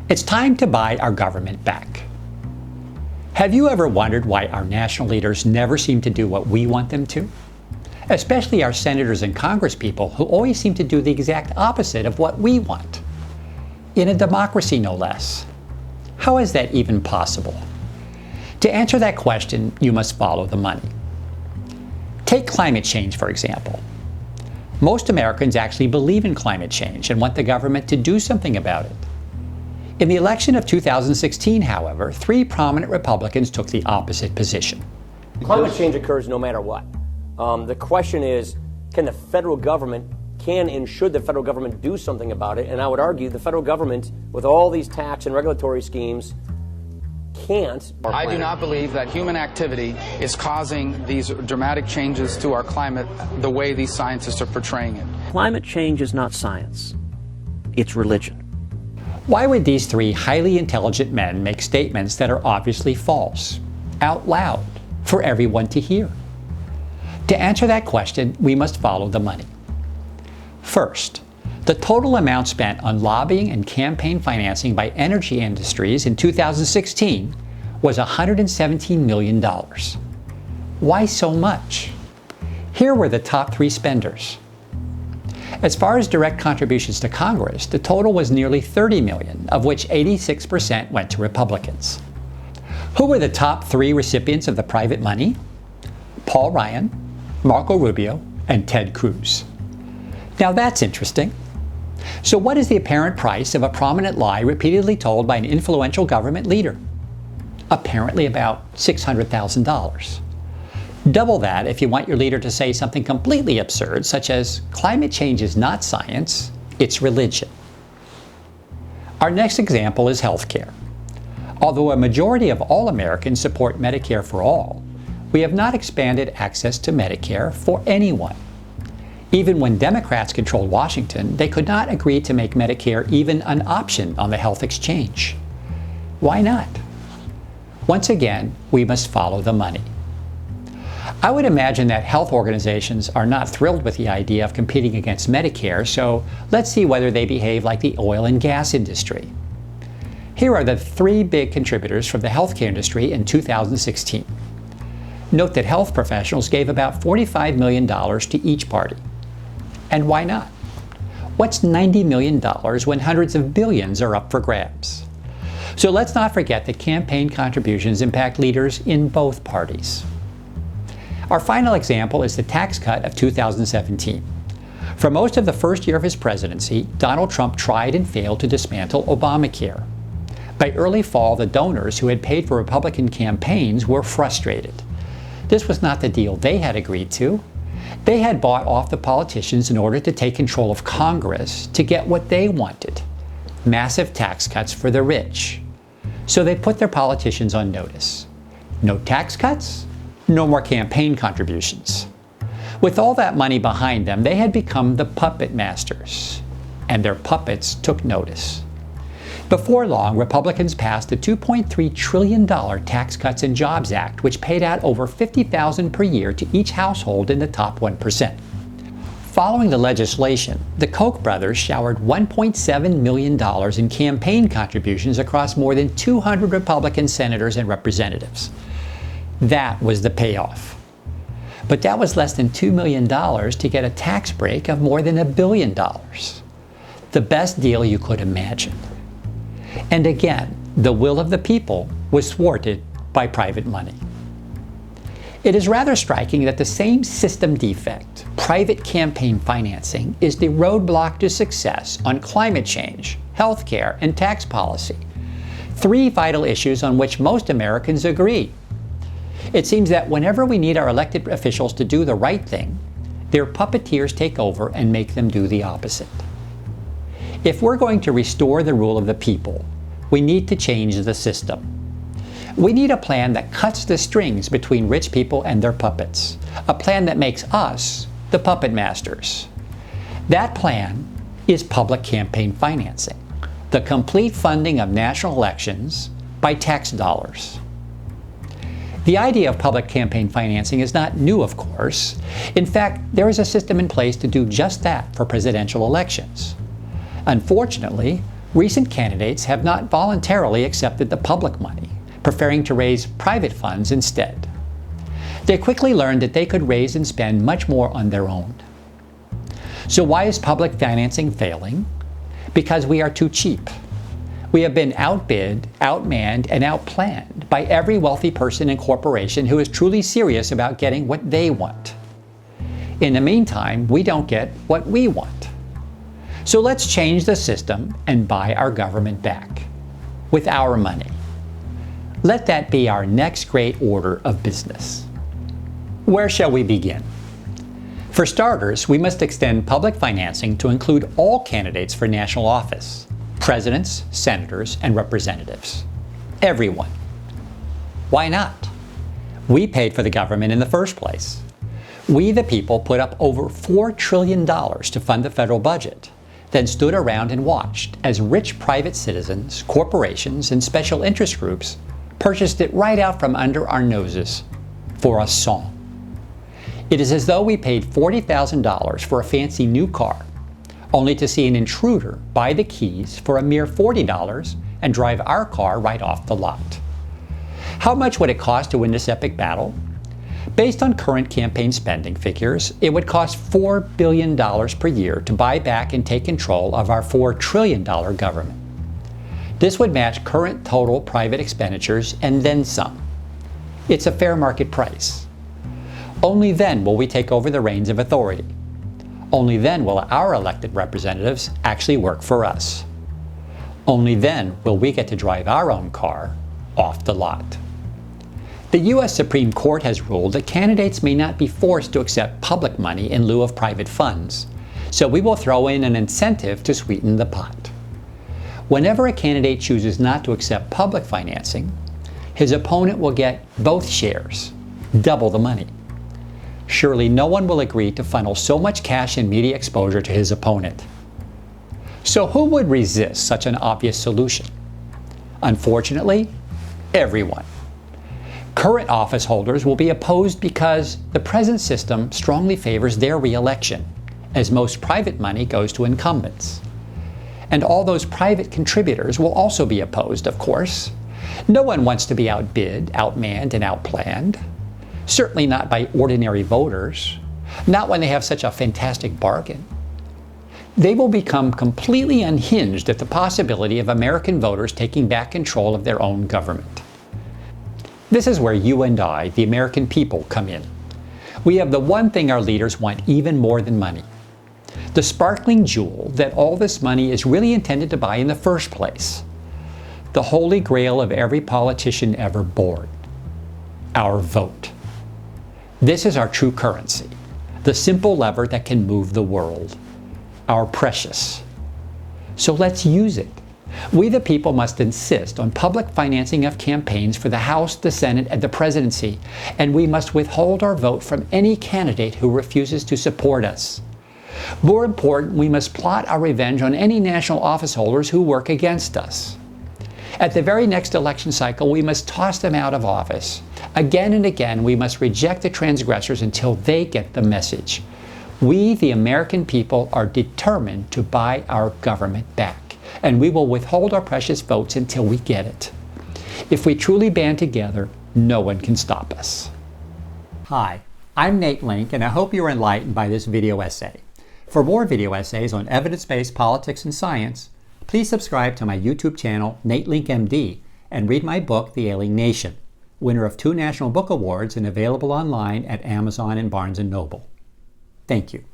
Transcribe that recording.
It's time to buy our government back. Have you ever wondered why our national leaders never seem to do what we want them to? Especially our senators and congresspeople who always seem to do the exact opposite of what we want. In a democracy, no less. How is that even possible? To answer that question, you must follow the money. Take climate change, for example. Most Americans actually believe in climate change and want the government to do something about it. In the election of 2016, however, 3 prominent Republicans took the opposite position. Climate change occurs no matter what. The question is, can and should the federal government do something about it? And I would argue the federal government, with all these tax and regulatory schemes, can't. I do not believe that human activity is causing these dramatic changes to our climate the way these scientists are portraying it. Climate change is not science. It's religion. Why would these 3 highly intelligent men make statements that are obviously false, out loud, for everyone to hear? To answer that question, we must follow the money. First, the total amount spent on lobbying and campaign financing by energy industries in 2016 was $117 million. Why so much? Here were the top 3 spenders. As far as direct contributions to Congress, the total was nearly $30 million, of which 86% went to Republicans. Who were the top 3 recipients of the private money? Paul Ryan, Marco Rubio, and Ted Cruz. Now that's interesting. So what is the apparent price of a prominent lie repeatedly told by an influential government leader? Apparently about $600,000. Double that if you want your leader to say something completely absurd, such as, climate change is not science, it's religion. Our next example is healthcare. Although a majority of all Americans support Medicare for all, we have not expanded access to Medicare for anyone. Even when Democrats controlled Washington, they could not agree to make Medicare even an option on the health exchange. Why not? Once again, we must follow the money. I would imagine that health organizations are not thrilled with the idea of competing against Medicare, so let's see whether they behave like the oil and gas industry. Here are the 3 big contributors from the healthcare industry in 2016. Note that health professionals gave about $45 million to each party. And why not? What's $90 million when hundreds of billions are up for grabs? So let's not forget that campaign contributions impact leaders in both parties. Our final example is the tax cut of 2017. For most of the first year of his presidency, Donald Trump tried and failed to dismantle Obamacare. By early fall, the donors who had paid for Republican campaigns were frustrated. This was not the deal they had agreed to. They had bought off the politicians in order to take control of Congress to get what they wanted: massive tax cuts for the rich. So they put their politicians on notice. No tax cuts? No more campaign contributions. With all that money behind them, they had become the puppet masters, and their puppets took notice. Before long, Republicans passed the $2.3 trillion Tax Cuts and Jobs Act, which paid out over $50,000 per year to each household in the top 1%. Following the legislation, the Koch brothers showered $1.7 million in campaign contributions across more than 200 Republican senators and representatives. That was the payoff. But that was less than $2 million to get a tax break of more than $1 billion. The best deal you could imagine. And again, the will of the people was thwarted by private money. It is rather striking that the same system defect, private campaign financing, is the roadblock to success on climate change, healthcare, and tax policy. 3 vital issues on which most Americans agree. It seems that whenever we need our elected officials to do the right thing, their puppeteers take over and make them do the opposite. If we're going to restore the rule of the people, we need to change the system. We need a plan that cuts the strings between rich people and their puppets, a plan that makes us the puppet masters. That plan is public campaign financing, the complete funding of national elections by tax dollars. The idea of public campaign financing is not new, of course. In fact, there is a system in place to do just that for presidential elections. Unfortunately, Recent candidates have not voluntarily accepted the public money, preferring to raise private funds instead. They quickly learned that they could raise and spend much more on their own. So why is public financing failing? Because we are too cheap. We have been outbid, outmanned, and outplanned by every wealthy person and corporation who is truly serious about getting what they want. In the meantime, we don't get what we want. So let's change the system and buy our government back with our money. Let that be our next great order of business. Where shall we begin? For starters, we must extend public financing to include all candidates for national office, presidents, senators, and representatives. Everyone. Why not? We paid for the government in the first place. We, the people, put up over $4 trillion to fund the federal budget, then stood around and watched as rich private citizens, corporations, and special interest groups purchased it right out from under our noses for a song. It is as though we paid $40,000 for a fancy new car, only to see an intruder buy the keys for a mere $40 and drive our car right off the lot. How much would it cost to win this epic battle? Based on current campaign spending figures, it would cost $4 billion per year to buy back and take control of our $4 trillion government. This would match current total private expenditures and then some. It's a fair market price. Only then will we take over the reins of authority. Only then will our elected representatives actually work for us. Only then will we get to drive our own car off the lot. The U.S. Supreme Court has ruled that candidates may not be forced to accept public money in lieu of private funds, so we will throw in an incentive to sweeten the pot. Whenever a candidate chooses not to accept public financing, his opponent will get both shares, double the money. Surely no one will agree to funnel so much cash and media exposure to his opponent. So who would resist such an obvious solution? Unfortunately, everyone. Current office holders will be opposed because the present system strongly favors their re-election, as most private money goes to incumbents. And all those private contributors will also be opposed, of course. No one wants to be outbid, outmanned, and outplanned. Certainly not by ordinary voters, not when they have such a fantastic bargain. They will become completely unhinged at the possibility of American voters taking back control of their own government. This is where you and I, the American people, come in. We have the one thing our leaders want even more than money. The sparkling jewel that all this money is really intended to buy in the first place. The holy grail of every politician ever born. Our vote. This is our true currency, the simple lever that can move the world, our precious. So let's use it. We the people must insist on public financing of campaigns for the House, the Senate, and the presidency, and we must withhold our vote from any candidate who refuses to support us. More important, we must plot our revenge on any national office holders who work against us. At the very next election cycle, we must toss them out of office. Again and again, we must reject the transgressors until they get the message. We, the American people, are determined to buy our government back, and we will withhold our precious votes until we get it. If we truly band together, no one can stop us. Hi, I'm Nate Link, and I hope you were enlightened by this video essay. For more video essays on evidence-based politics and science, please subscribe to my YouTube channel, Nate Link MD, and read my book, The Ailing Nation, winner of 2 National Book Awards and available online at Amazon and Barnes & Noble. Thank you.